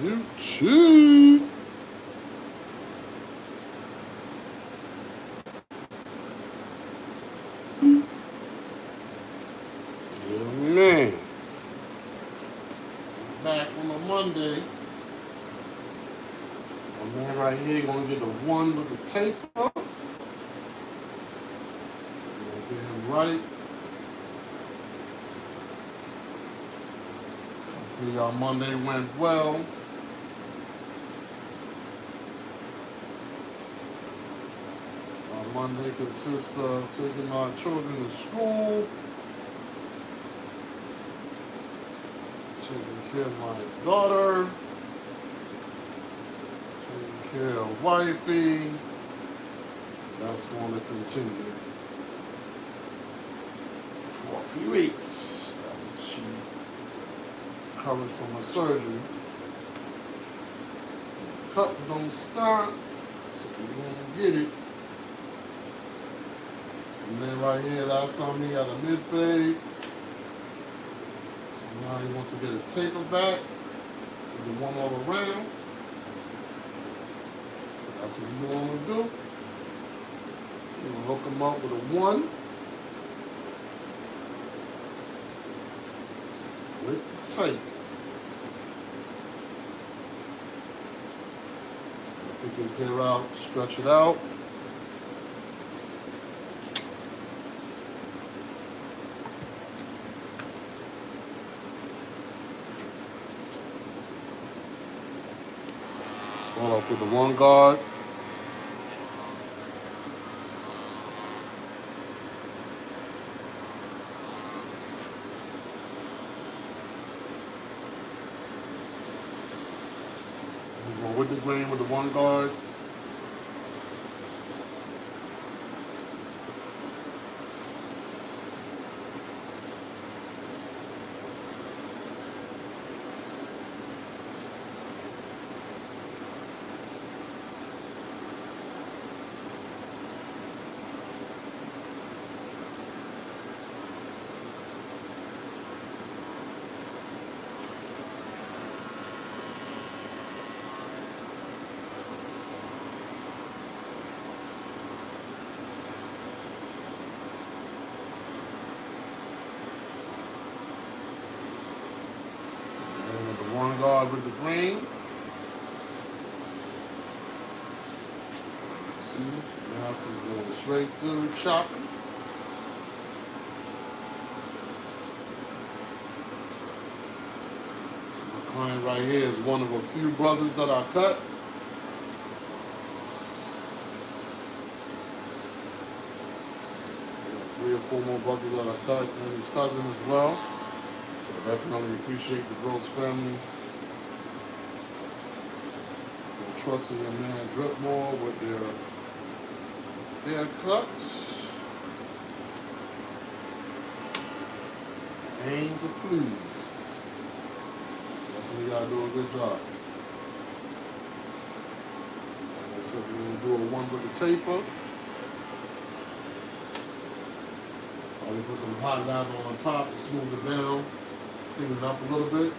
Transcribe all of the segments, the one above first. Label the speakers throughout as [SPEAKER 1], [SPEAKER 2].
[SPEAKER 1] YouTube. Yeah, man. Back on a Monday. My man right here gonna get the one with the tape up. Gonna get him right. Hopefully our Monday went well. Our Monday consists of taking our children to school, taking care of my daughter, taking care of wifey. That's going to continue for a few weeks as she recovers from her surgery. Cut don't stop, so we're going to get it. And then right here, last time he had a mid-fade. Now he wants to get his taper back with the one all around. That's what you want to do. You're going to hook him up with a one. With the tape. Pick his hair out, stretch it out. Start off with the one guard. We go with the grain with the one guard. One guard with the green. See, now this is going straight through chopping. My client right here is one of a few brothers that I cut. Three or four more brothers that I cut and his cousin as well. Definitely appreciate the Gross family for trusting your man DripMoor with their haircuts. Aim to please. Definitely gotta do a good job. Like I said, we're gonna do a one with the taper. Probably put some hot lather on top to smooth it down. Clean it up a little bit.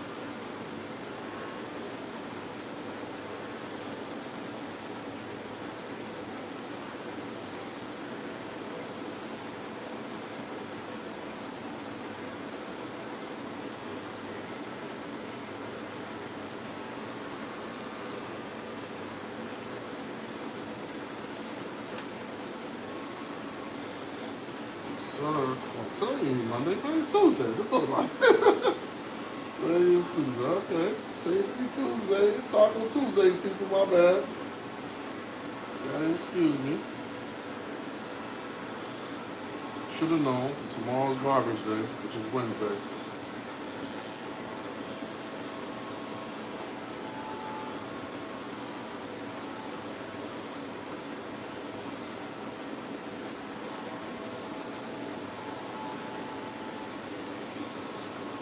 [SPEAKER 1] Sir, I'm telling you, Monday, today's Tuesday. What's up about it? Today is Tuesday, okay. Tasty Tuesday. It's Taco Tuesdays, people, my bad. Gotta excuse me. Should have known. Tomorrow's garbage day, which is Wednesday.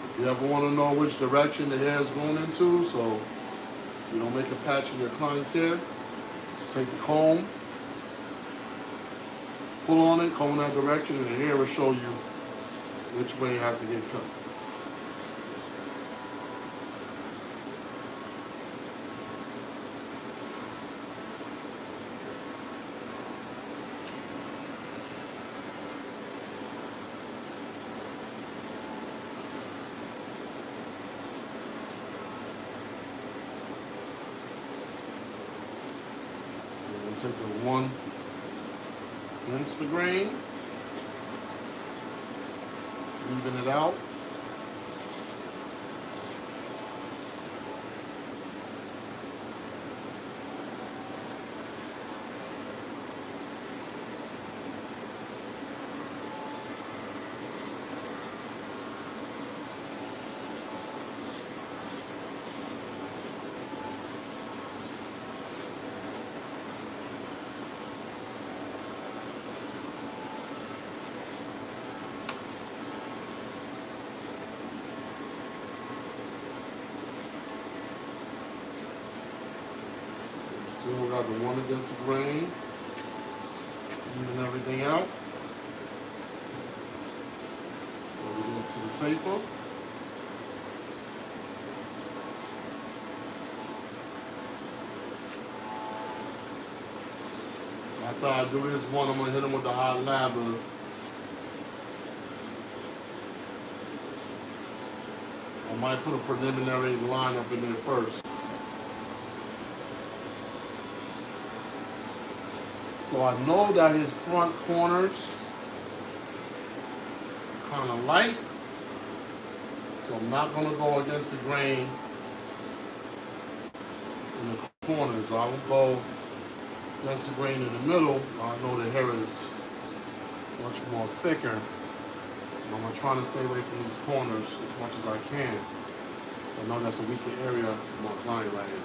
[SPEAKER 1] If you ever want to know which direction the hair is going into, so you don't make a patch in your client's hair, just take the comb, pull on it, comb in that direction, and the hair will show you which way it has to get cut. one against the grain, even it out. Still got the one against the grain, even everything out. So we go to the taper. After I do this one, I'm gonna hit them with the hot lather. I might put a preliminary line up in there first. So I know that his front corners are kind of light. So I'm not going to go against the grain in the corners. I will go against the grain in the middle. I know the hair is much more thicker. I'm trying to stay away from these corners as much as I can. I know that's a weaker area of my client right here.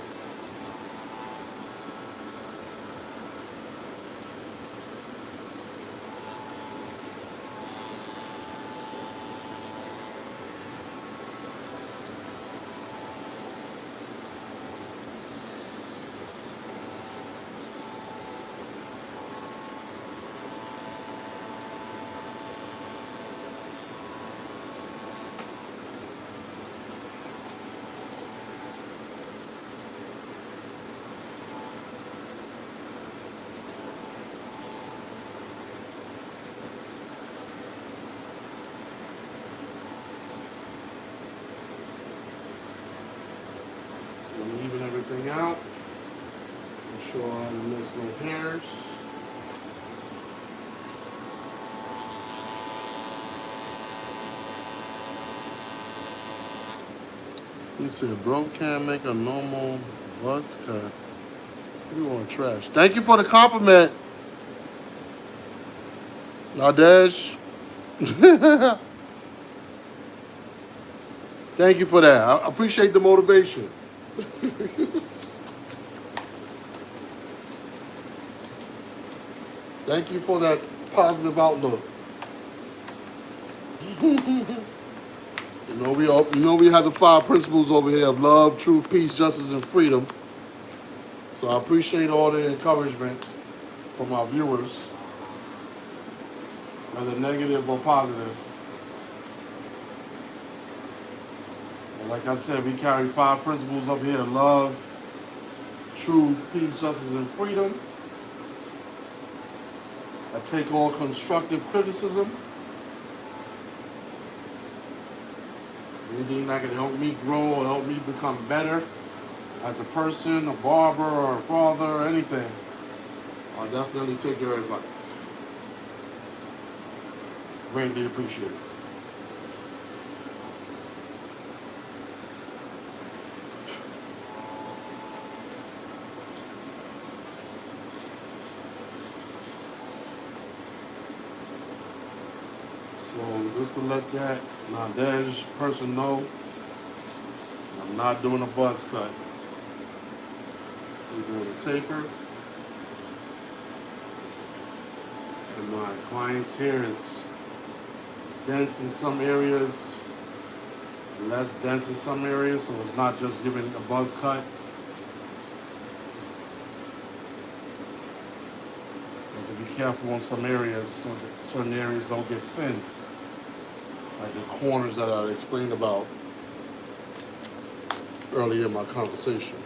[SPEAKER 1] Even everything out. Make sure I miss no hairs. You see, bro can't make a normal buzz cut. You want trash. Thank you for the compliment, Nadej. Thank you for that. I appreciate the motivation. Thank you for that positive outlook. We have the 5 principles over here of love, truth, peace, justice, and freedom. So I appreciate all the encouragement from our viewers, whether negative or positive. And like I said, we carry 5 principles up here: love, truth, peace, justice, and freedom. I take all constructive criticism. Anything that can help me grow or help me become better as a person, a barber, or a father, or anything, I'll definitely take your advice. Greatly appreciate it. So just to let that Nadej person know, I'm not doing a buzz cut. I'm doing a taper. And my client's hair is dense in some areas, less dense in some areas, so it's not just giving a buzz cut. You have to be careful in some areas so that certain areas don't get thin, like the corners that I explained about earlier in my conversation.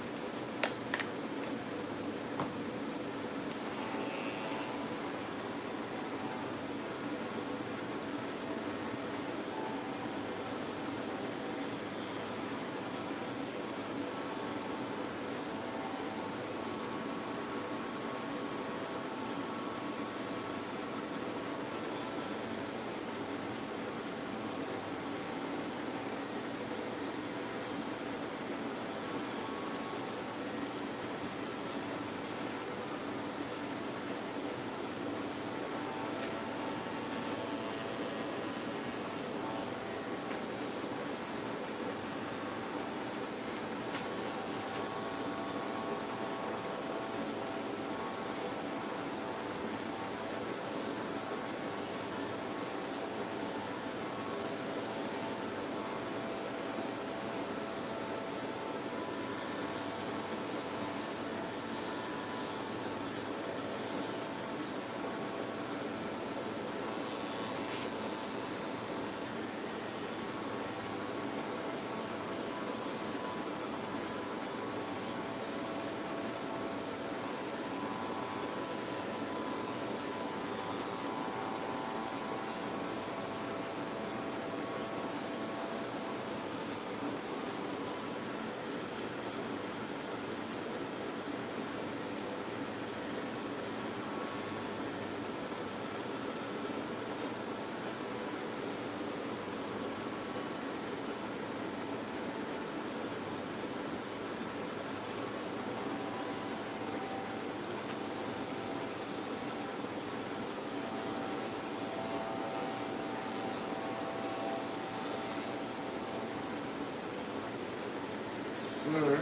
[SPEAKER 1] sir.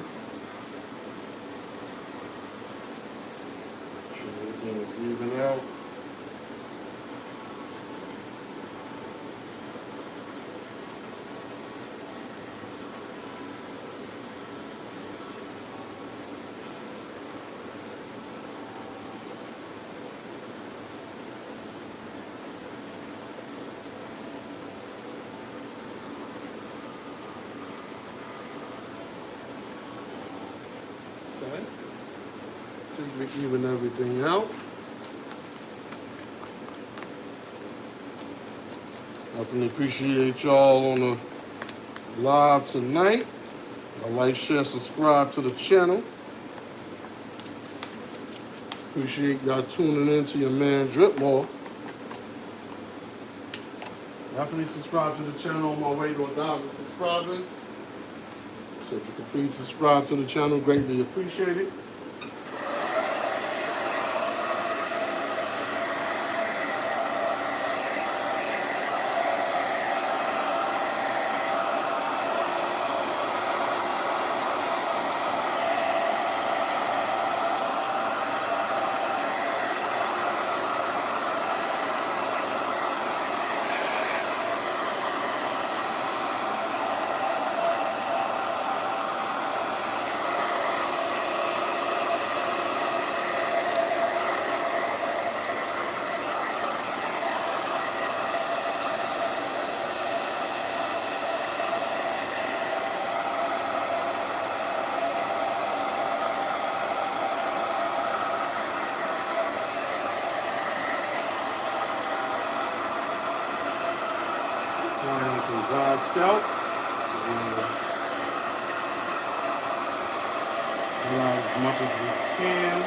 [SPEAKER 1] Sure everything is even out. Okay. Think we even everything out. Definitely appreciate y'all on the live tonight. Like, share, subscribe to the channel. Appreciate y'all tuning in to your man DripMoor. Definitely subscribe to the channel on my way to 1,000 subscribers. So if you could please subscribe to the channel, greatly appreciate it. Some dry scalp. As much as we can.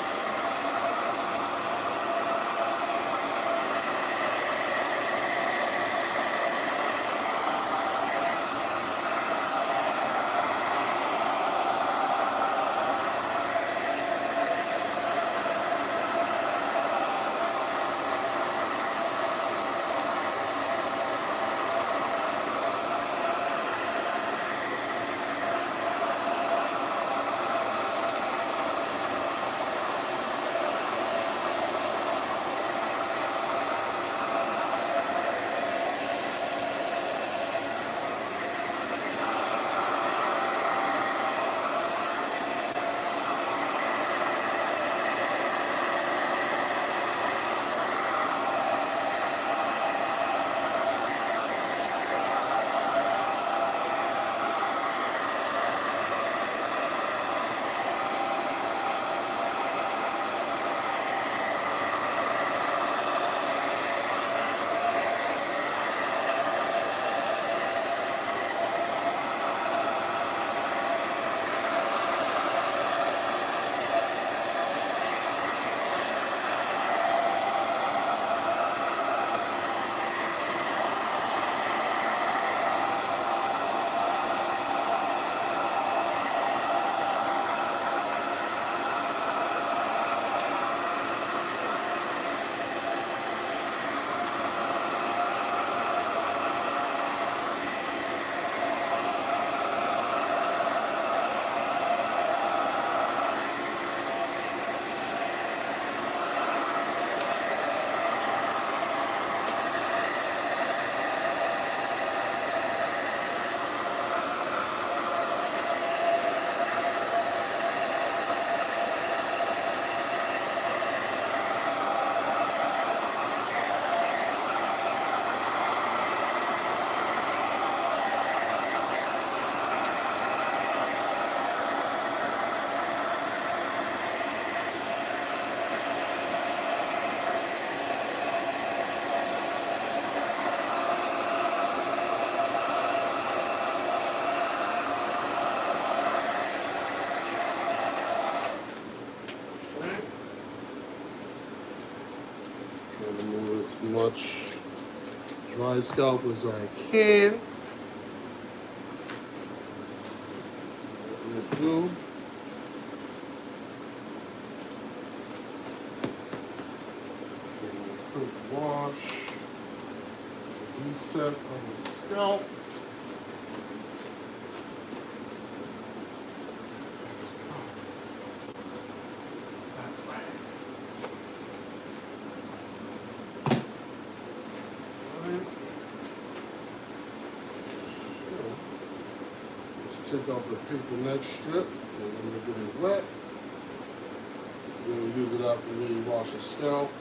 [SPEAKER 1] Remove as much dry scalp as I can. What we do. Quick wash. Reset of the scalp. Alright. Let's take off the paper neck strip and then we'll get it wet. Then use it after we wash the scalp.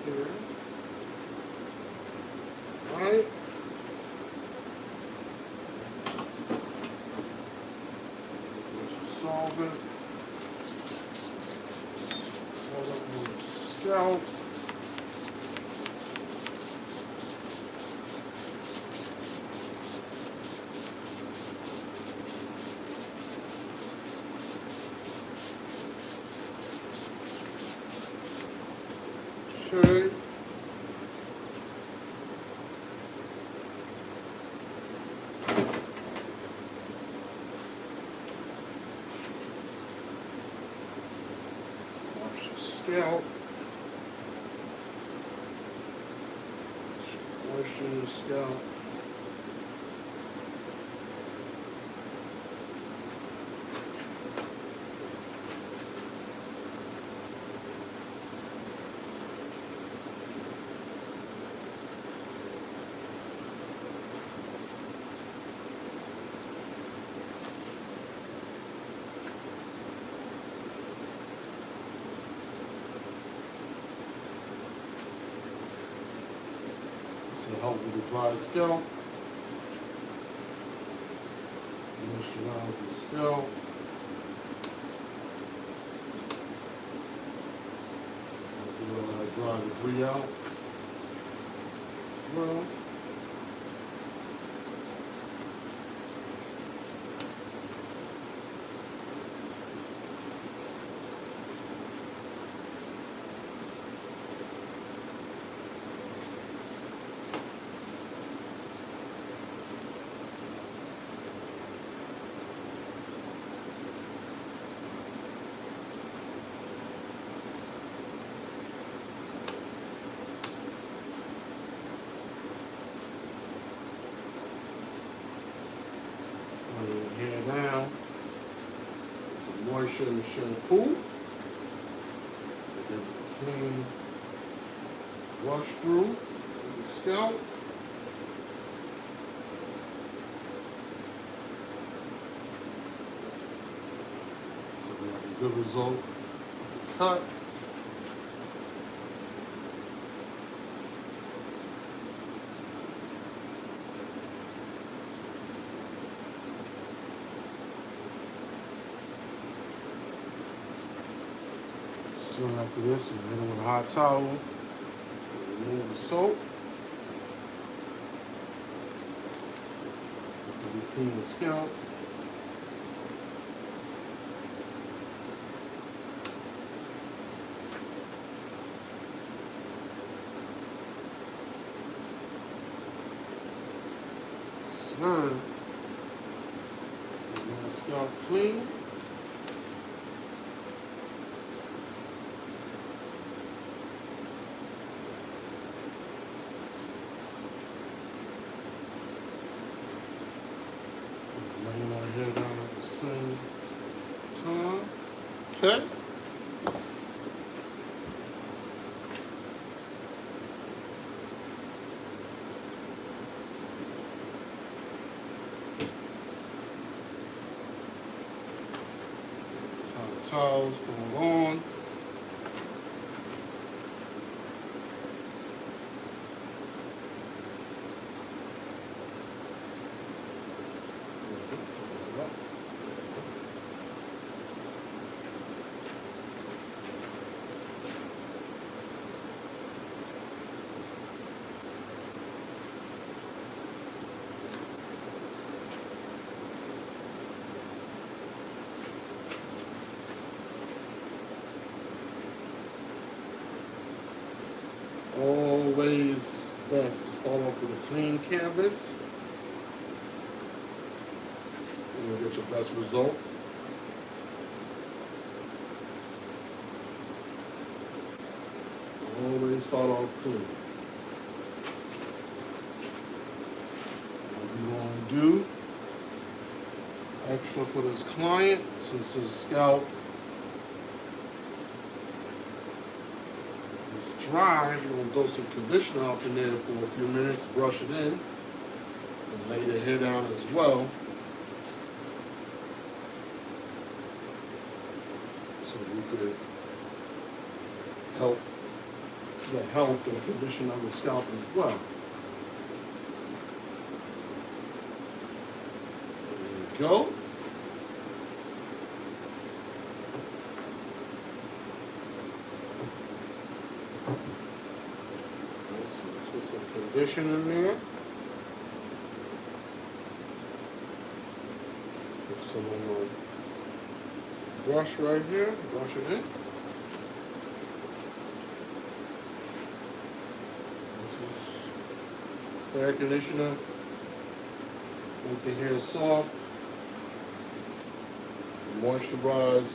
[SPEAKER 1] Here. Alright. Solvent. Hold up on the scalp. Okay. Wash the scalp. Washing the scalp. To help with the dry scalp. Moisturize the scalp. Dry debris out. Well. Hair down, moisture in the shampoo, then clean wash through the scalp. So we have a good result with the cut. Soon after this, we hit it with a hot towel. Remove the soap. After we clean the scalp. Slurry. Get the scalp clean. hair down at the same time. Okay. Towels going on. Always best to start off with a clean canvas and you'll get your best result. Always start off clean. What we want to do extra for this client, since his scalp dry, you're going to throw some conditioner up in there for a few minutes, brush it in, and lay the hair down as well. So we could help the health and condition of the scalp as well. There we go. Condition in there. Put some on my brush right here. Brush it in. This is hair conditioner. Make the hair soft. Moisturize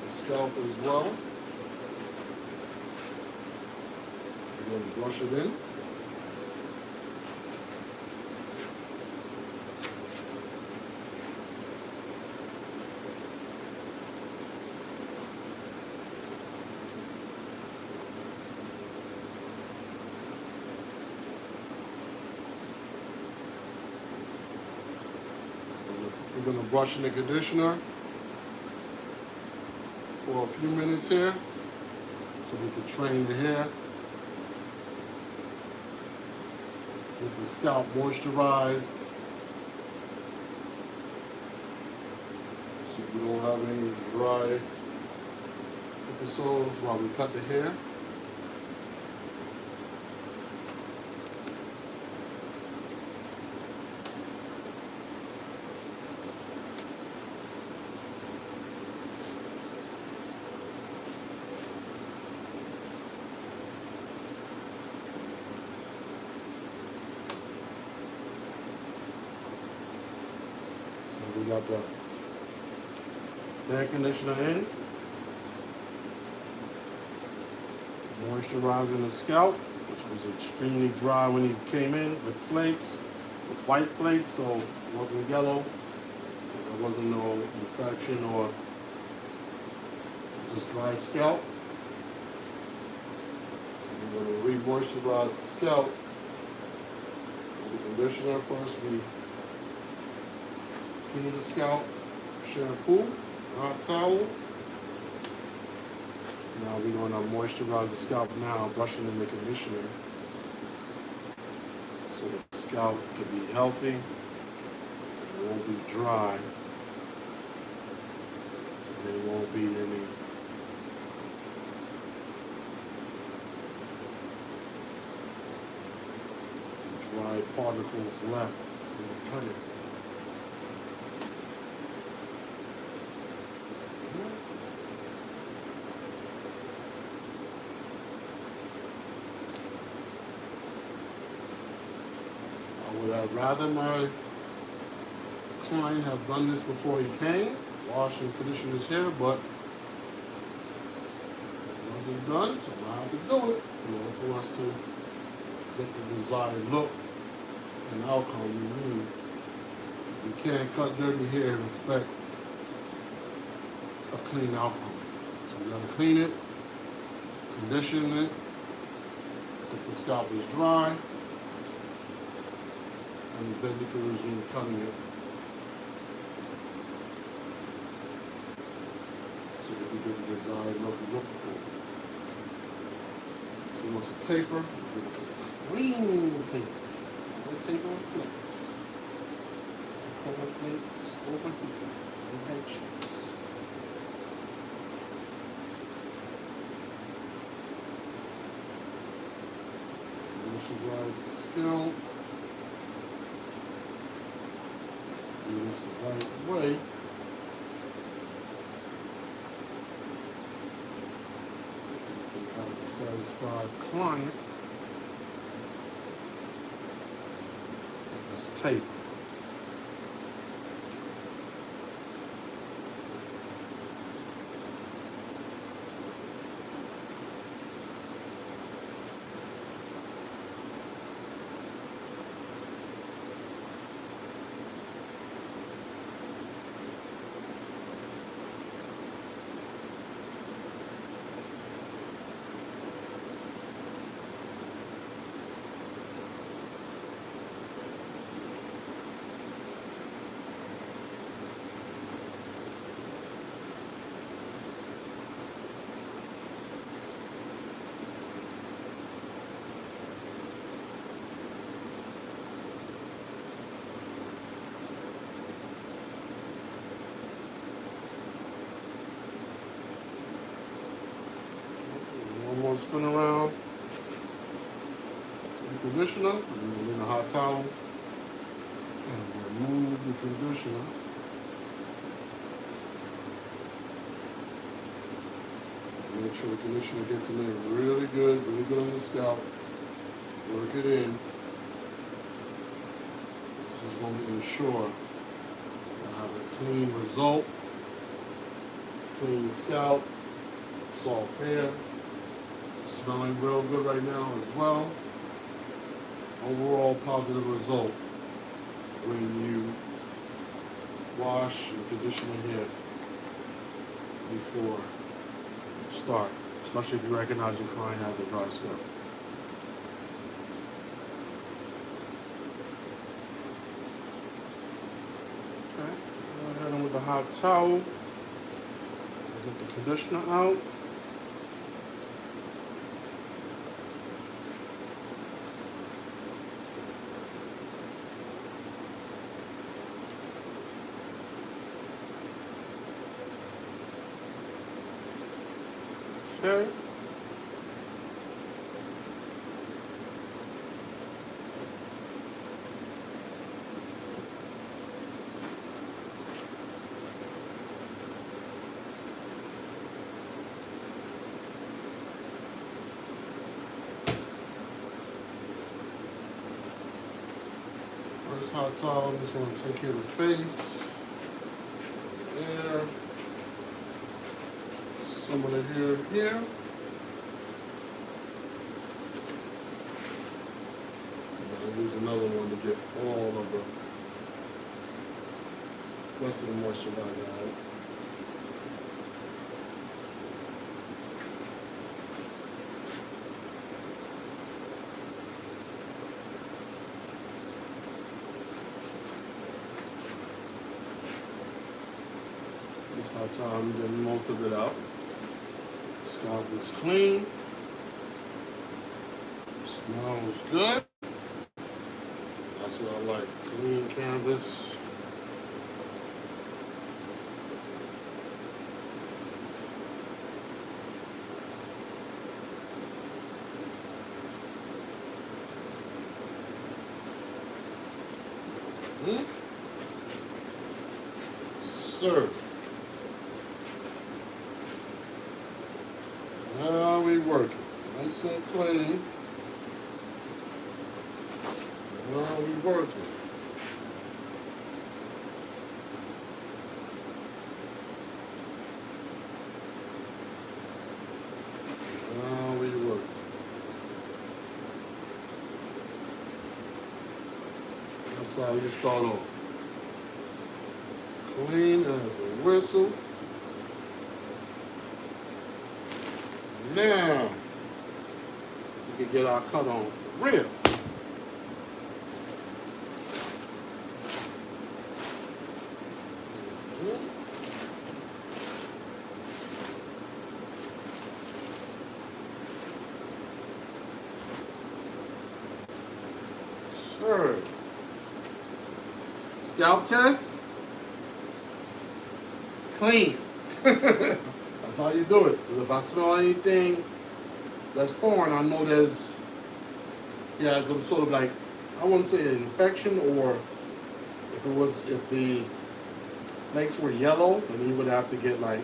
[SPEAKER 1] the scalp as well. You're going to brush it in. We're going to brush in the conditioner for a few minutes here so we can train the hair. Get the scalp moisturized so we don't have any dry episodes while we cut the hair. We got the hair conditioner in, moisturizing the scalp, which was extremely dry when he came in with flakes, with white flakes, so it wasn't yellow, there wasn't no infection or just dry scalp. So we're going to re-moisturize the scalp with the conditioner. First we clean the scalp, shampoo, hot towel. Now we're going to moisturize the scalp now, brushing in the conditioner so the scalp can be healthy and it won't be dry. And there won't be any dry particles left in the cutting. I would have rather my client have done this before he came, wash and condition his hair, but it wasn't done, so now I have to do it in order for us to get the desired look and outcome we need. You can't cut dirty hair and expect a clean outcome. So you gotta clean it, condition it, if the scalp is dry, and then you can resume cutting it. So you can get the desired look you're looking for. So once a taper, give us a clean taper. No taper with flakes. Taper flakes over here. Overhead cheeks. Moisturize the scalp. Do this the right way. Have a satisfied client. Just tape. One more spin around. The conditioner, and then a hot towel, and remove the conditioner. Make sure the conditioner gets in there really good on the scalp. Work it in. This is going to ensure I have a clean result, clean scalp, soft hair. Smelling real good right now as well. Overall positive result when you wash and condition your hair before you start, especially if you recognize your client has a dry scalp. Okay, go ahead and with the hot towel, get the conditioner out. Okay. First hot towel, I'm just going to take care of the face. There. Some of the hair here. And I'll use another one to get all of the rest of the moisture out. This hot towel, I'm getting most of it out. Scalp is clean. Smells good. That's what I like. Clean canvas. Serve. Now we working. Nice and clean. Now we working. Now we working. That's how you start off. Clean as a whistle. Now, we can get our cut on for real. Sure. Scalp test. Clean. That's how you do it. Because if I smell anything that's foreign, I know there's some sort of like, I wouldn't say an infection, or if the flakes were yellow, then you would have to get like,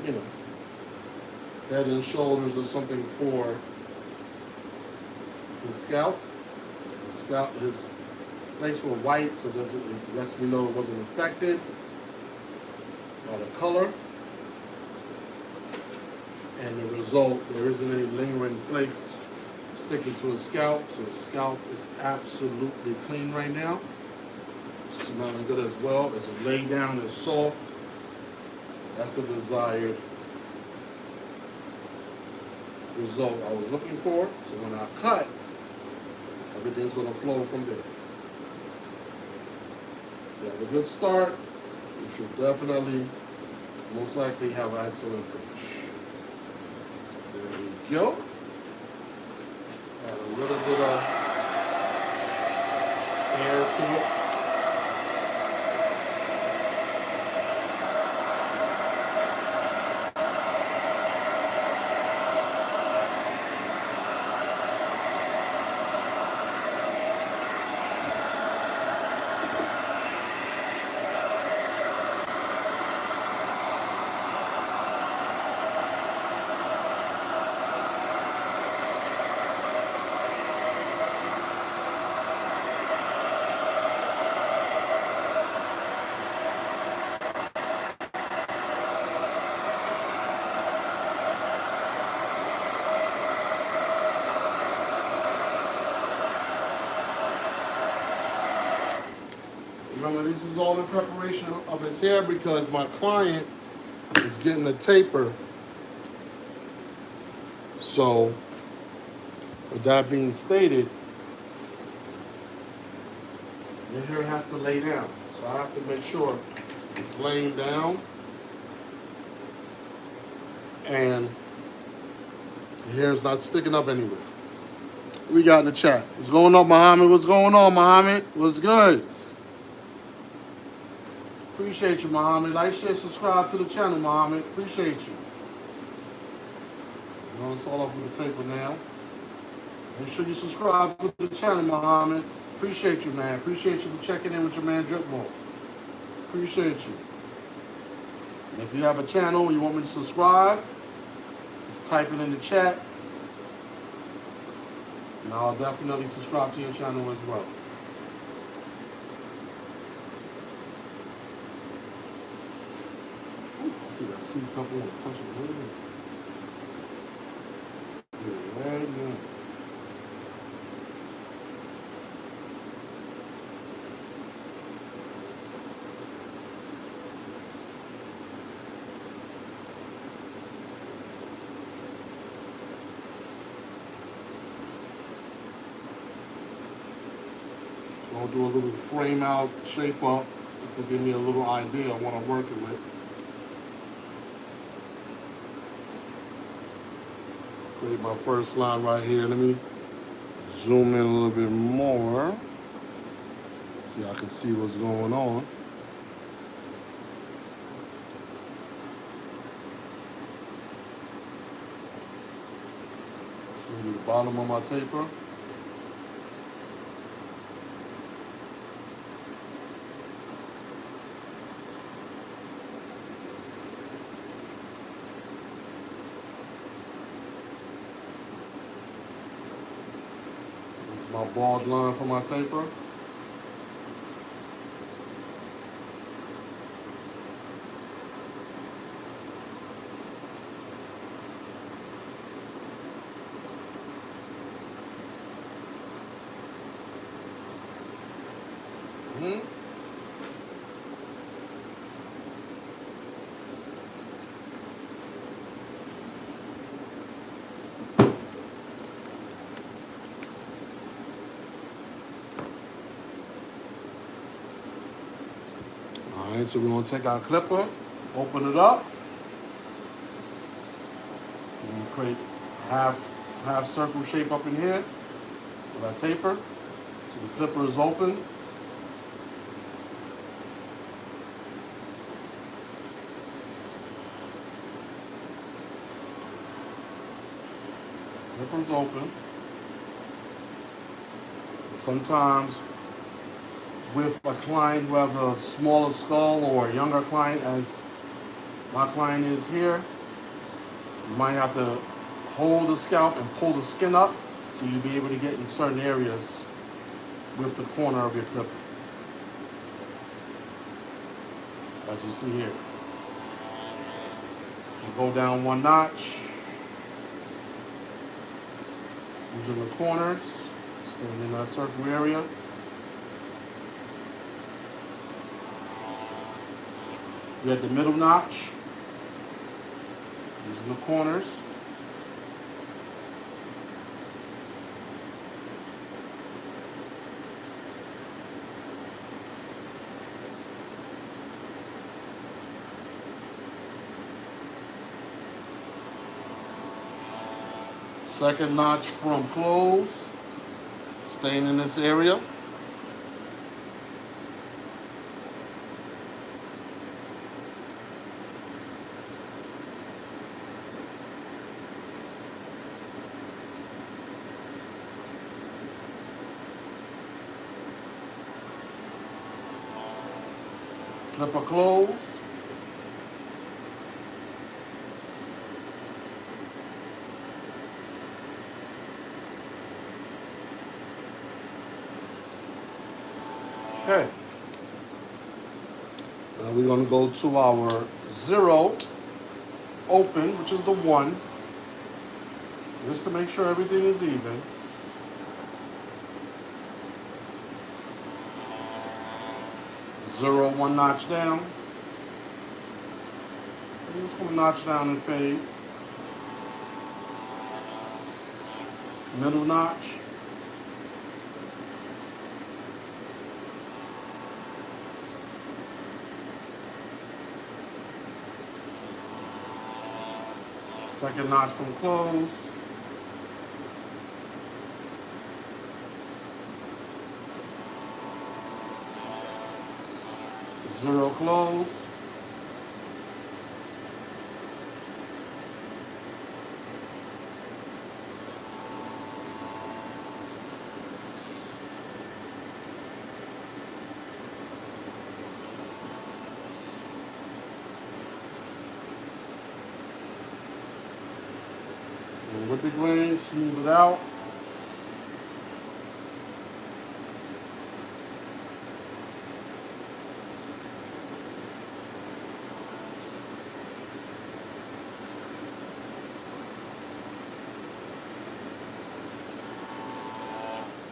[SPEAKER 1] Head and Shoulders or something for his scalp. His flakes were white, so it lets me know it wasn't infected. Or the color. And the result, there isn't any lingering flakes sticking to his scalp, so his scalp is absolutely clean right now. It's smelling good as well. As it laid down, it's soft. That's the desired result I was looking for. So when I cut, everything's going to flow from there. If you have a good start, you should definitely, most likely, have an excellent finish. There we go. Add a little bit of air to it. Remember, this is all in preparation of his hair because my client is getting a taper. So, with that being stated, the hair has to lay down. So I have to make sure it's laying down and the hair is not sticking up anywhere. We got in the chat. What's going on, Muhammad? What's going on, Muhammad? What's good? Appreciate you, Muhammad. Like, share, subscribe to the channel, Muhammad. Appreciate you. I'm going to start off with the taper now. Make sure you subscribe to the channel, Muhammad. Appreciate you, man. Appreciate you for checking in with your man, DripMoor. Appreciate you. And if you have a channel and you want me to subscribe, just type it in the chat. And I'll definitely subscribe to your channel as well. See that seed couple and touch it a little bit. Yeah, right now. So I'll do a little frame out, shape up, just to give me a little idea of what I'm working with. Create my first line right here. Let me zoom in a little bit more so y'all can see what's going on. So the bottom of my taper. My bald line for my taper. Alright, so we're going to take our clipper, open it up, and create half circle shape up in here with our taper. So the clipper is open. Clipper's open. Sometimes with a client who has a smaller skull or a younger client, as my client is here, you might have to hold the scalp and pull the skin up so you'll be able to get in certain areas with the corner of your clipper, as you see here. You go down one notch, using the corners, staying in that circle area. You at the middle notch, using the corners. Second notch from close, staying in this area. Clipper close. Okay. Now we're going to go to our 0 open, which is the 1, just to make sure everything is even. Zero, 1 notch down. I'm just going to notch down and fade. Middle notch. Second notch from close. Zero close. And with the grain, smooth it out.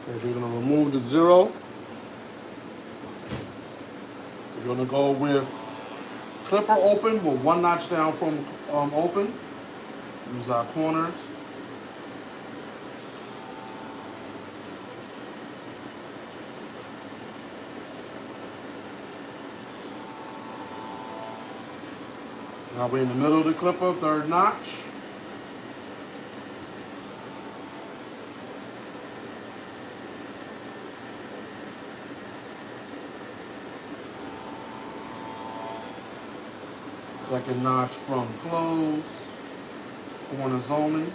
[SPEAKER 1] Okay, we're going to remove the 0. We're going to go with clipper open with 1 notch down from open. Use our corners. Now we're in the middle of the clipper, 3rd notch. Second notch from close, corners only.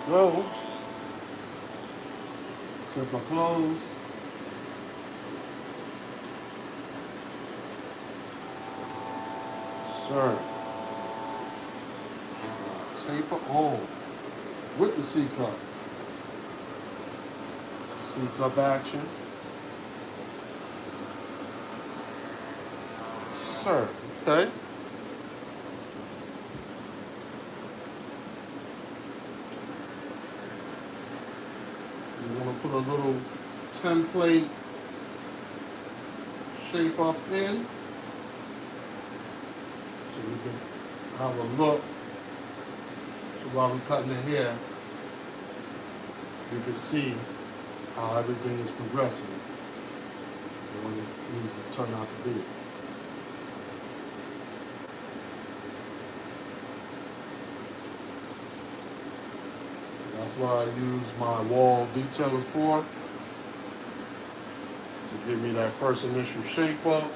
[SPEAKER 1] There we go. Clipper close. Sir. Taper on with the C-cup. C-cup action. Sir, okay. You want to put a little template shape up in so we can have a look. So while we're cutting it here, you can see how everything is progressing and what it needs to turn out to be. That's what I use my wall detailer for, to give me that first initial shape up.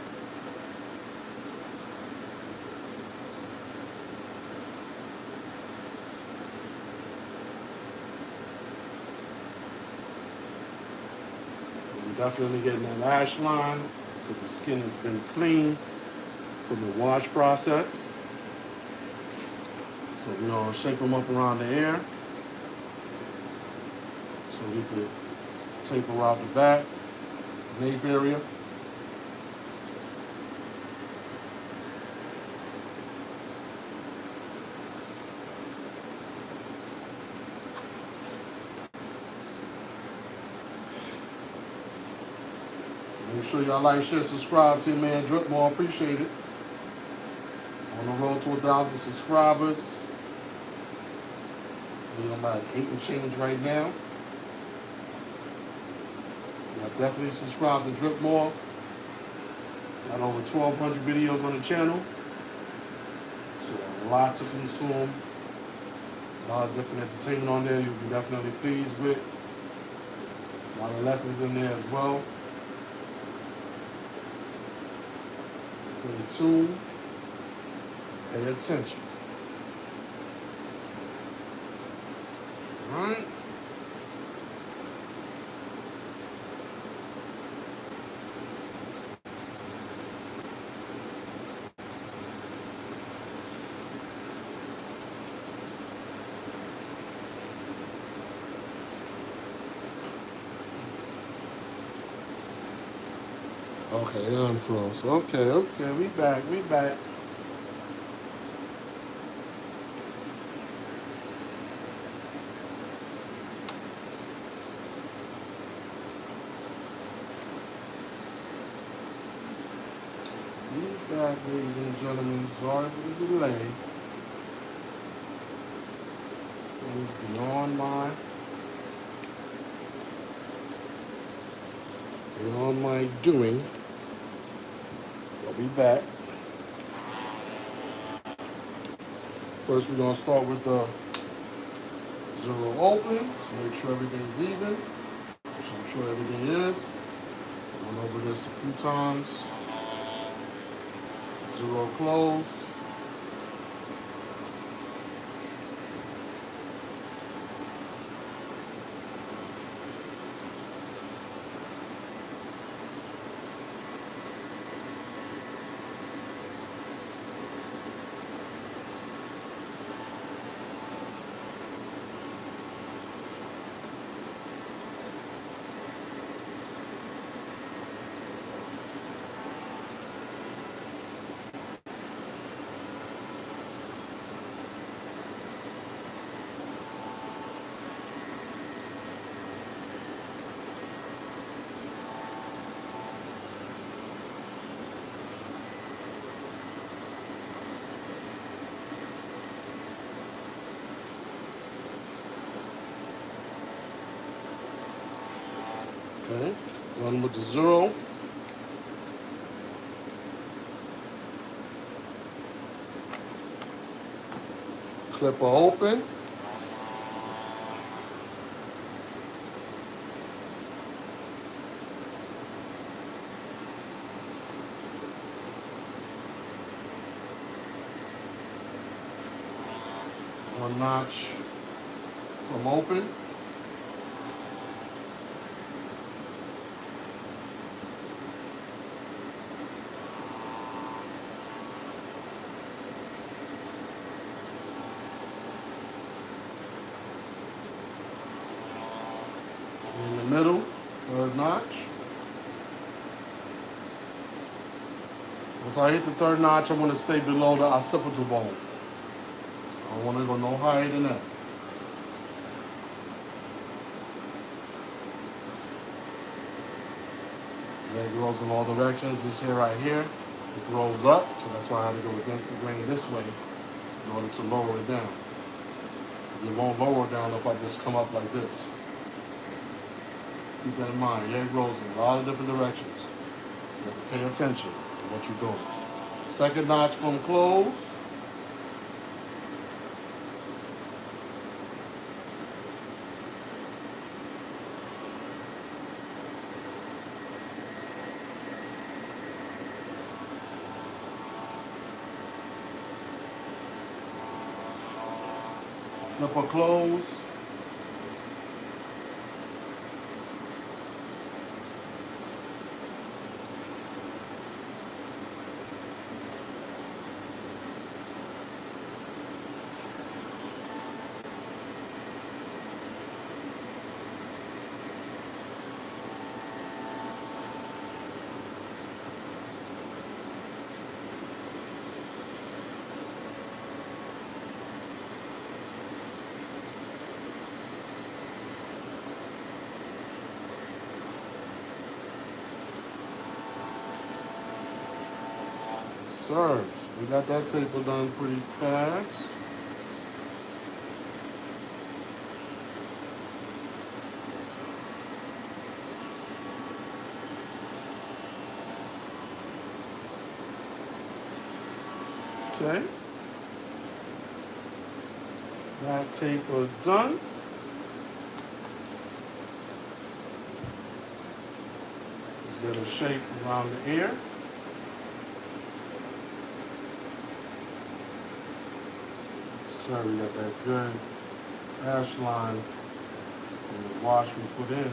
[SPEAKER 1] Definitely getting that lash line because the skin has been cleaned from the wash process. So we're going to shake them up around the ear so we could taper out the back, nape area. Make sure y'all like, share, subscribe to your man DripMoor. Appreciate it. On the road to 1,000 subscribers. We're about 8 and change right now. So y'all definitely subscribe to DripMoor. Got over 1,200 videos on the channel. So a lot to consume. A lot of different entertainment on there you'll be definitely pleased with. A lot of lessons in there as well. Stay tuned. Pay attention. All right. Okay, it unfroze. Okay, we back. We back, ladies and gentlemen. Sorry for the delay. It was beyond my doing. I'll be back. First, we're gonna start with the 0 open. So make sure everything's even. Which I'm sure everything is. Went over this a few times. 0 close. Okay, one with the 0. Clipper open. One notch from open. In the middle, 3rd notch. Once I hit the 3rd notch, I want to stay below the occipital bone. I don't want to go no higher than that. Leg grows in all directions. This hair right here, it grows up, so that's why I have to go against the grain this way in order to lower it down. It won't lower down if I just come up like this. Keep that in mind. Yeah, it rolls in a lot of different directions. You have to pay attention to what you're doing. Second notch from close. Flip or close. Sir, we got that taper done pretty fast. Okay. That taper done. Let's get a shape around the ear. So we got that good ash line from the wash we put in.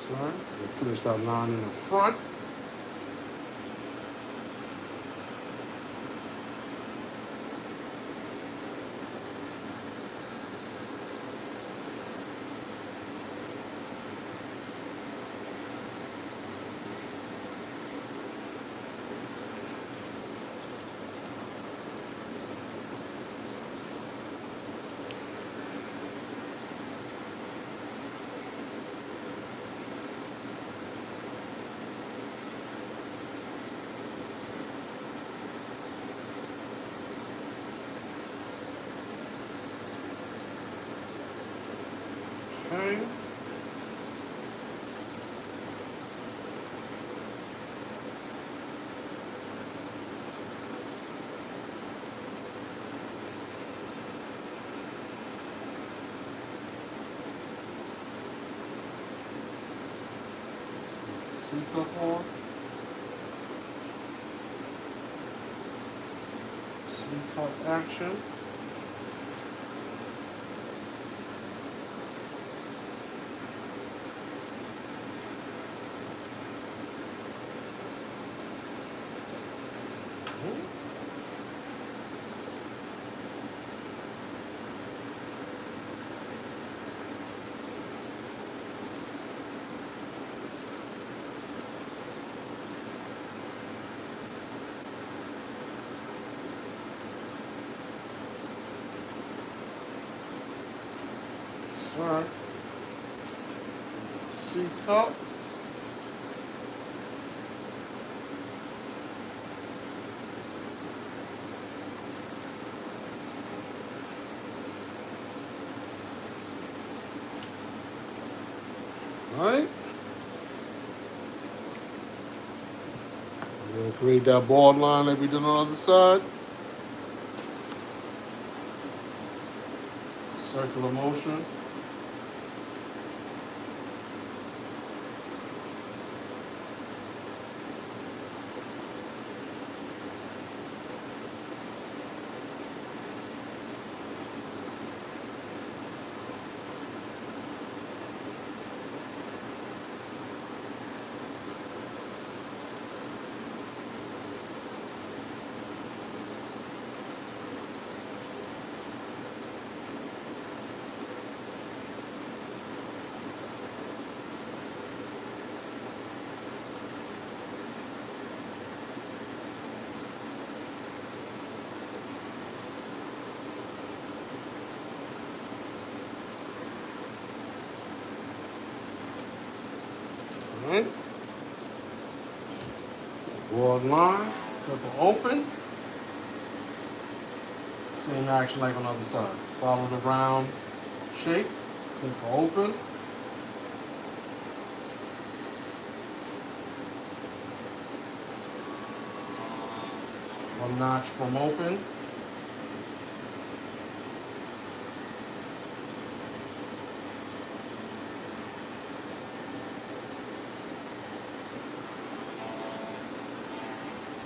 [SPEAKER 1] We'll finish that line in the front. Okay. C-cup on. C-cup action. Alright. C-cup. Alright. We're going to create that board line like we did on the other side. Circular motion. Alright. Broad line, clipper open. Same action like on the other side. Follow the round shape, clipper open. One notch from open.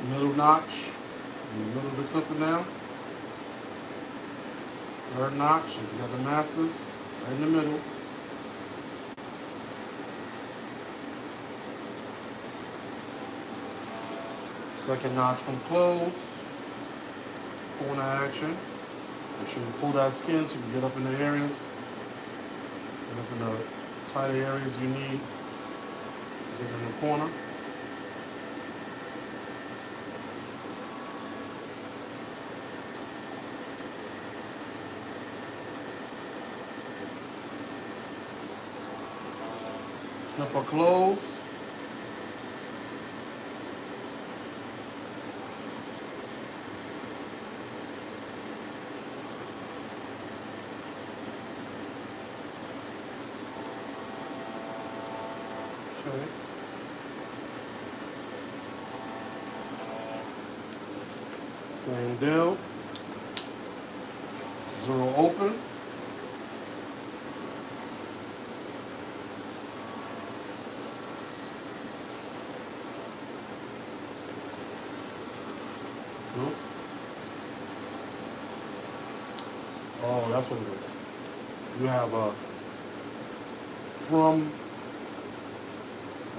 [SPEAKER 1] Middle notch in the middle of the clipper now. Third notch, if you got the masters, right in the middle. Second notch from close. Corner action. Make sure you pull that skin so you can get up in the areas. Get up in the tighter areas you need. Get in the corner. Clipper close. Okay. Same deal. Zero open. Nope. Oh, that's what it is. You have a from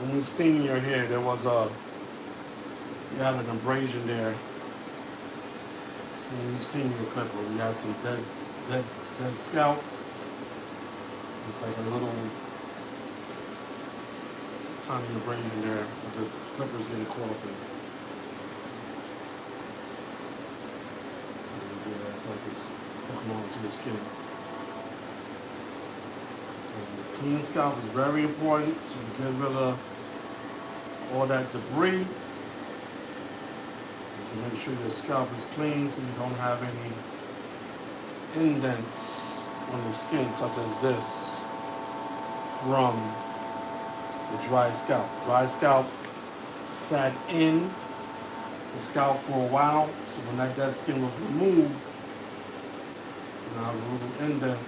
[SPEAKER 1] when you was cleaning your hair, there was you had an abrasion there. When you was cleaning your clipper, you had some dead scalp. It's like a little tiny abrasion there, but the clipper's getting caught up in. It's like it's hooking onto your skin. So clean scalp is very important to get rid of all that debris. To make sure your scalp is clean so you don't have any indents on the skin such as this from the dry scalp. Dry scalp sat in the scalp for a while, so when that dead skin was removed, now there's a little indent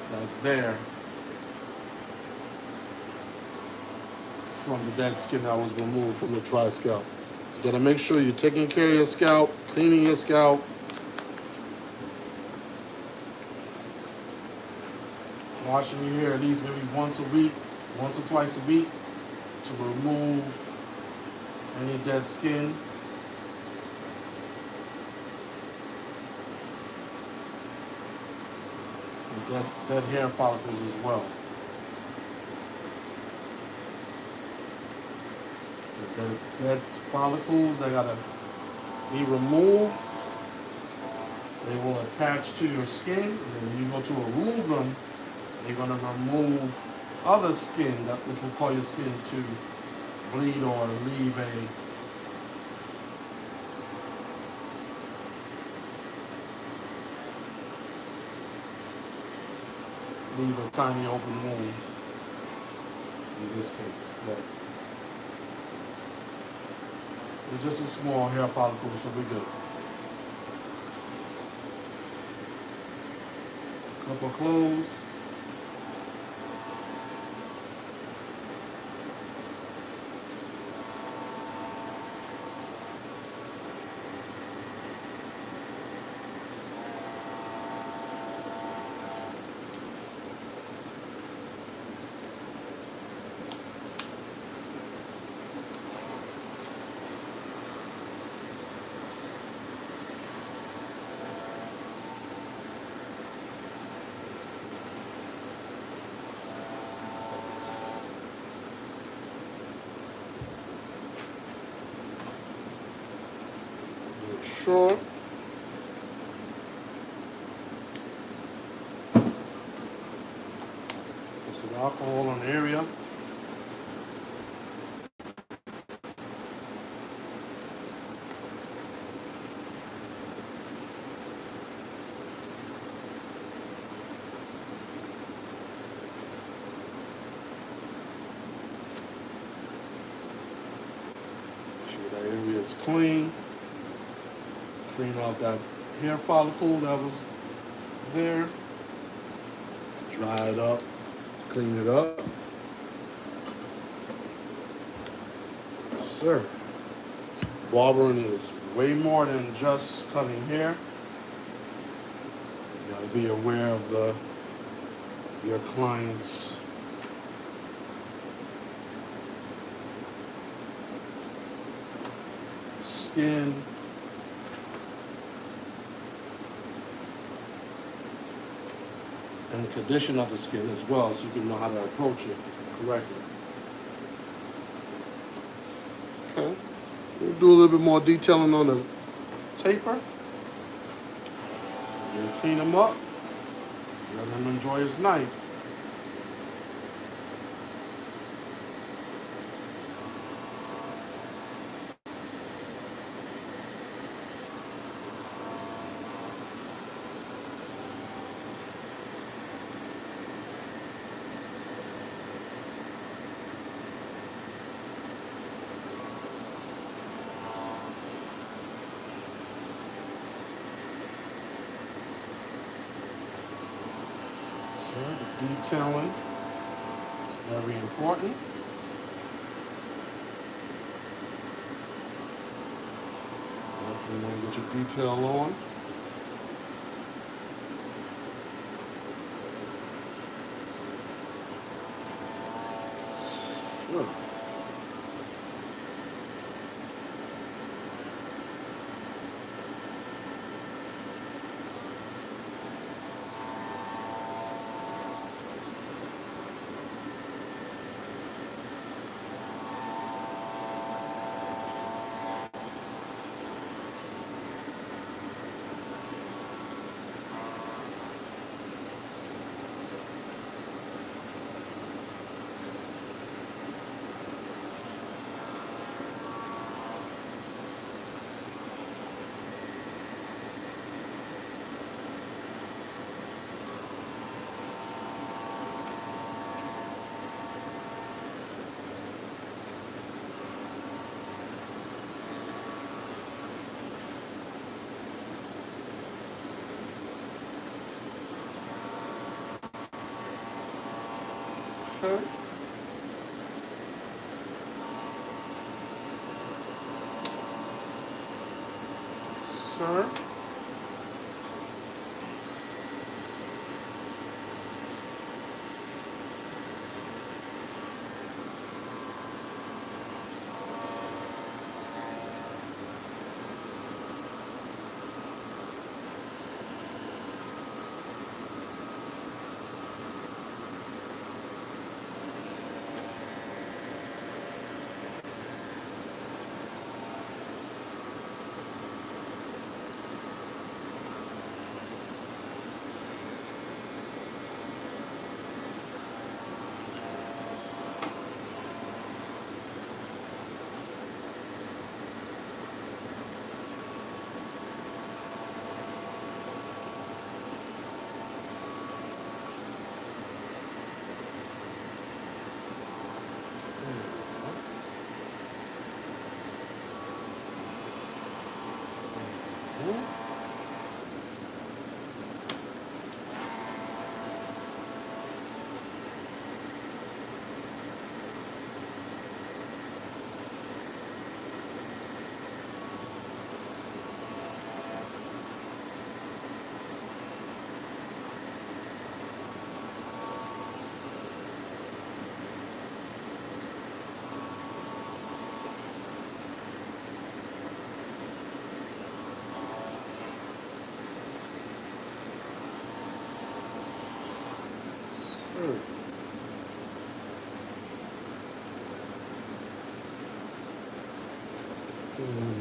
[SPEAKER 1] that's there from the dead skin that was removed from the dry scalp. You gotta make sure you're taking care of your scalp, cleaning your scalp. Washing your hair at least maybe once a week, once or twice a week to remove any dead skin. And dead hair follicles as well. The dead follicles, they gotta be removed. They will attach to your skin, and then when you go to remove them, they're gonna remove other skin which will cause your skin to bleed or leave a tiny open wound in this case. But it's just a small hair follicle, so we're good. Clipper close. Sure. Just alcohol on the area. That area is clean. Clean out that hair follicle that was there. Dry it up. Clean it up. Sir. Barbering is way more than just cutting hair. You gotta be aware of your client's skin, and condition of the skin as well, so you can know how to approach it correctly. Okay, we'll do a little bit more detailing on the taper. We'll clean him up, let him enjoy his night. The detailing, very important. Definitely want to get your detail on. Sure. Okay. Sir.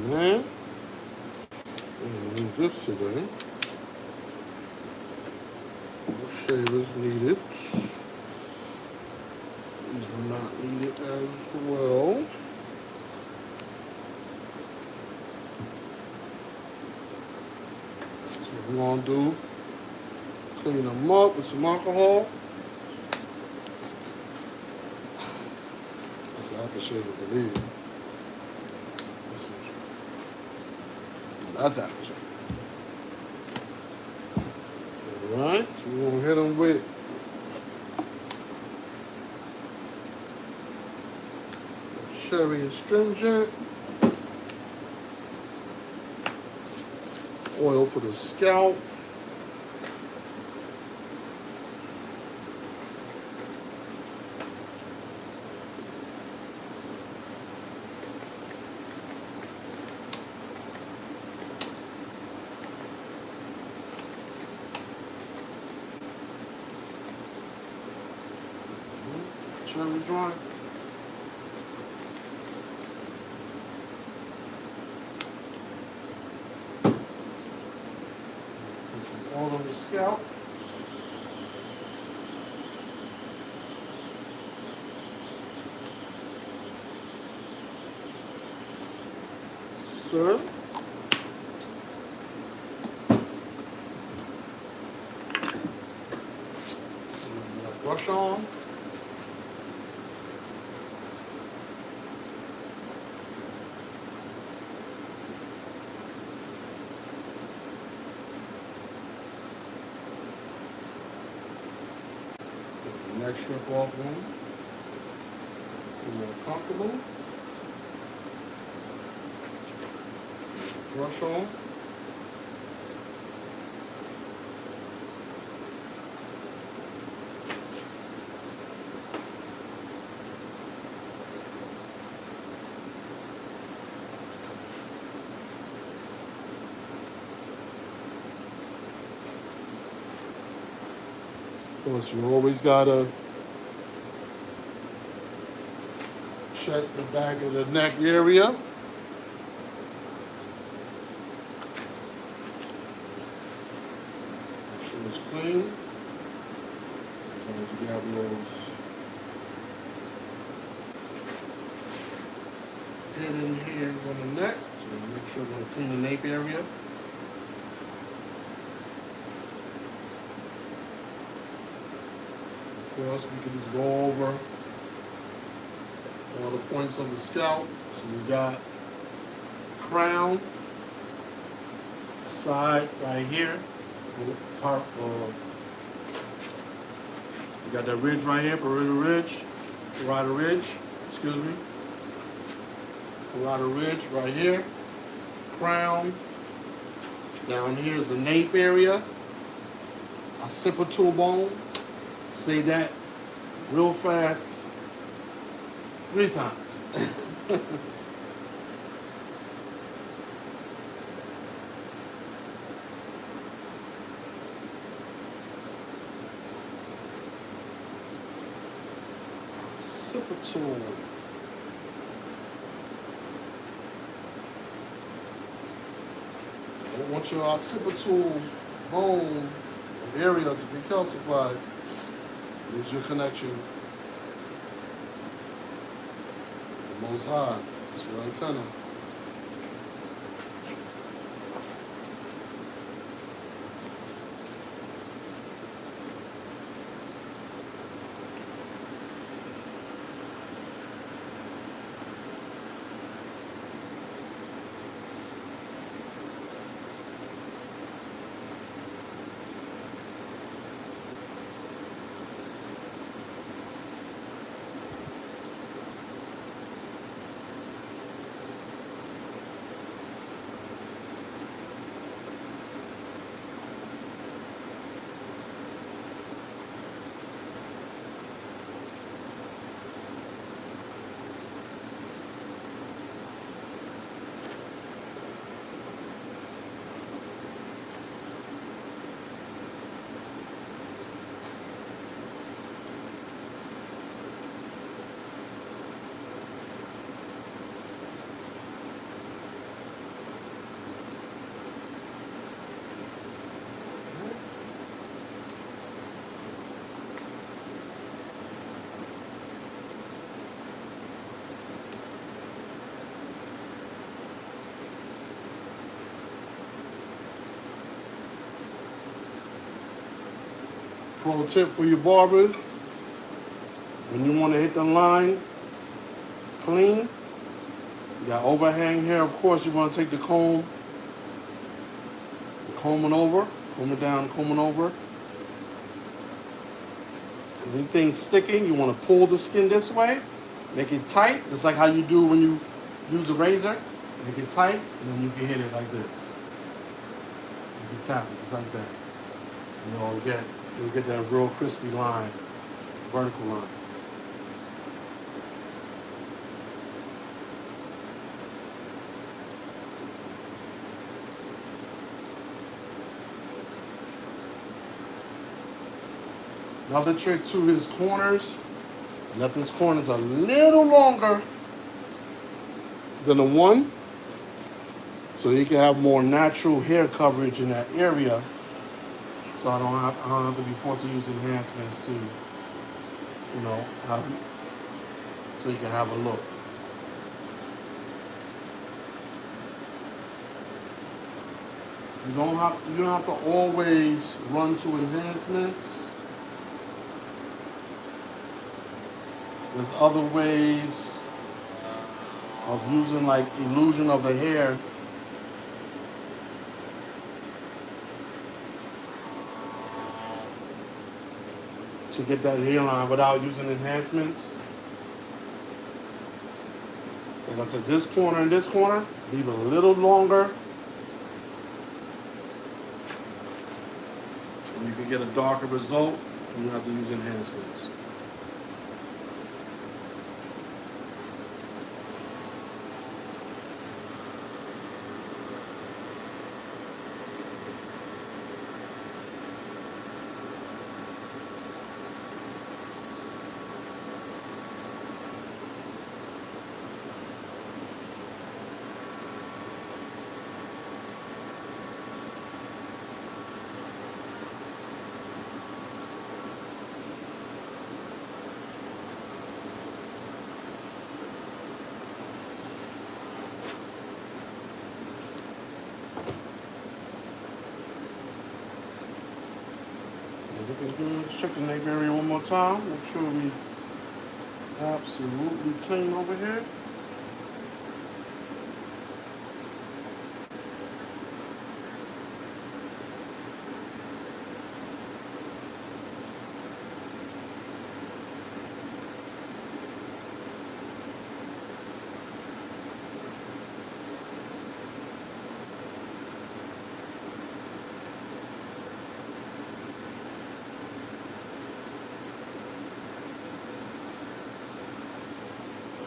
[SPEAKER 1] Man, I'm gonna need this today. No shavers needed. These will not need it as well. So what we're gonna do, clean them up with some alcohol. That's an aftershave, I believe. That's aftershave. Alright, so we're gonna hit them with cherry astringent, oil for the scalp, cherry dry. All on the scalp. Sir. Brush on. Next strip off one. Feel more comfortable. Brush on. Of course, you always gotta check the back of the neck area. Make sure it's clean. Sometimes you have those hidden hairs on the neck, so make sure we're gonna clean the nape area. Of course, we can just go over all the points of the scalp. So we got crown, side right here, part we got that ridge right here, parietal ridge, excuse me. Parietal ridge right here, crown. Down here is the nape area, occipital bone. Say that real fast 3 times. Occipital. I don't want your occipital bone area to be calcified. Lose your connection. The Most High. It's your antenna. Pro tip for your barbers: when you want to hit the line clean, you got overhang here. Of course, you want to take the comb, comb it down, combing over. Anything sticking, you want to pull the skin this way, make it tight, just like how you do when you use a razor. Make it tight, and then you can hit it like this. You can tap it just like that. You'll get that real crispy line, vertical line. Another trick to his corners. I left his corners a little longer than the one, so he can have more natural hair coverage in that area. So I don't have to be forced to use enhancements to, so you can have a look. You don't have to always run to enhancements. There's other ways of using like illusion of the hair to get that hairline without using enhancements. Like I said, this corner and this corner, leave it a little longer. And you can get a darker result when you have to use enhancements. Looking good. Let's check the neck area one more time. Make sure we absolutely clean over here.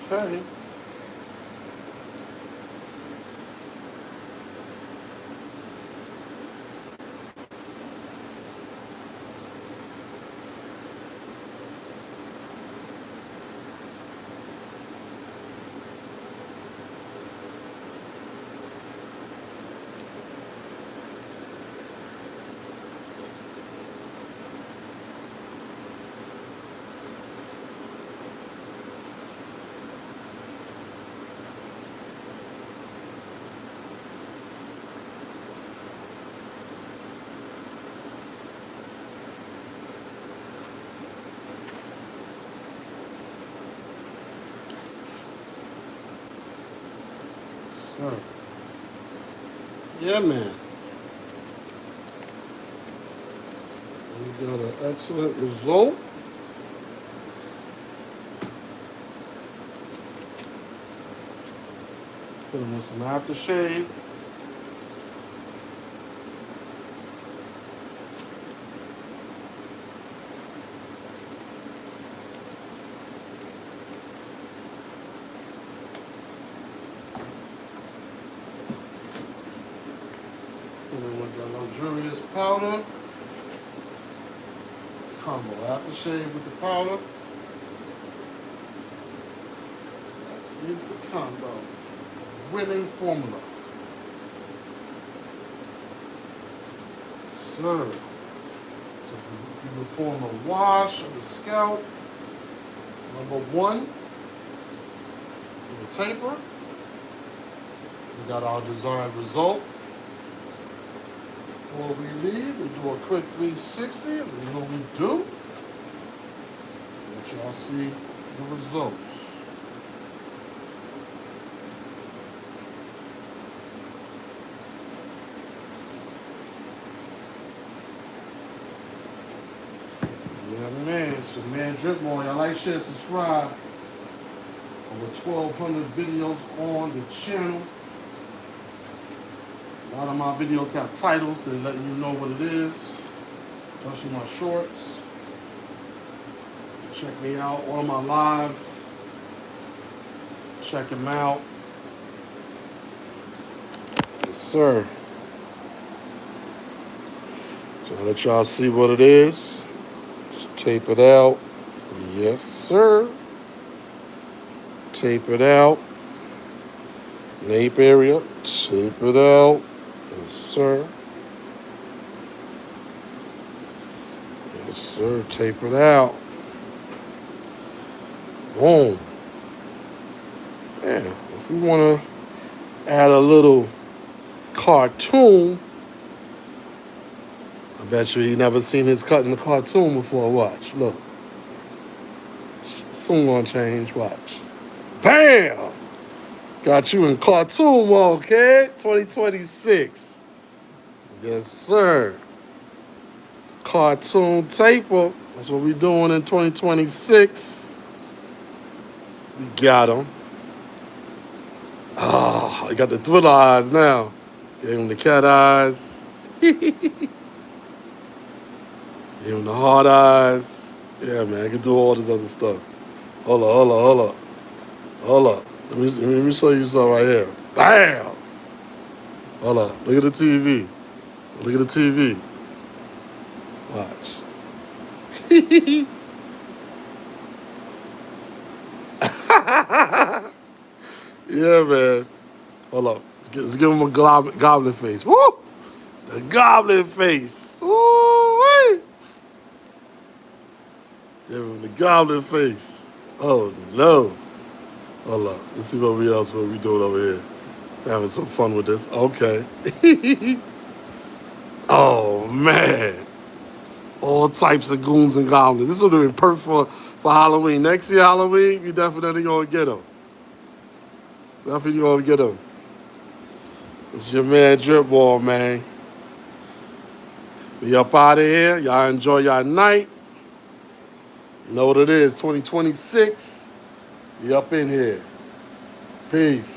[SPEAKER 1] Okay. So, yeah, man. We got an excellent result. Put him in some aftershave. Put him with that luxurious powder. It's the combo. Aftershave with the powder. That is the combo. Winning formula. Sir. So you perform a wash of the scalp. Number one, the taper. We got our desired result. Before we leave, we do a quick 360 as we normally do. Let y'all see the results. Yeah, man. So, man, DripMoor, y'all like, share, subscribe. Over 1,200 videos on the channel. A lot of my videos have titles that let you know what it is, especially my shorts. Check me out, all my lives. Check them out. Yes, sir. So I'll let y'all see what it is. Just tape it out. Yes, sir. Tape it out. Nape area. Tape it out. Yes, sir. Yes, sir. Tape it out. Boom. Yeah. If we want to add a little cartoon, I bet you never seen his cut in the cartoon before. Watch. Look. Soon gonna change. Watch. Bam! Got you in cartoon mode, kid. 2026. Yes, sir. Cartoon taper. That's what we doing in 2026. We got him. Oh, I got the twiddle eyes now. Gave him the cat eyes. Gave him the hard eyes. Yeah, man, I can do all this other stuff. Hold up. Let me show you something right here. Bam! Hold up. Look at the TV. Look at the TV. Watch. Yeah, man. Hold up. Let's give him a goblin face. Woo! The goblin face. Woo! Give him the goblin face. Oh, no. Hold up. Let's see what we doing over here. Having some fun with this. Okay. Oh, man. All types of goons and goblins. This would have been perfect for Halloween. Next year, Halloween, we definitely going to get them. Definitely going to get them. It's your man, DripMoor, man. We up out of here. Y'all enjoy y'all night. You know what it is, 2026. We up in here. Peace.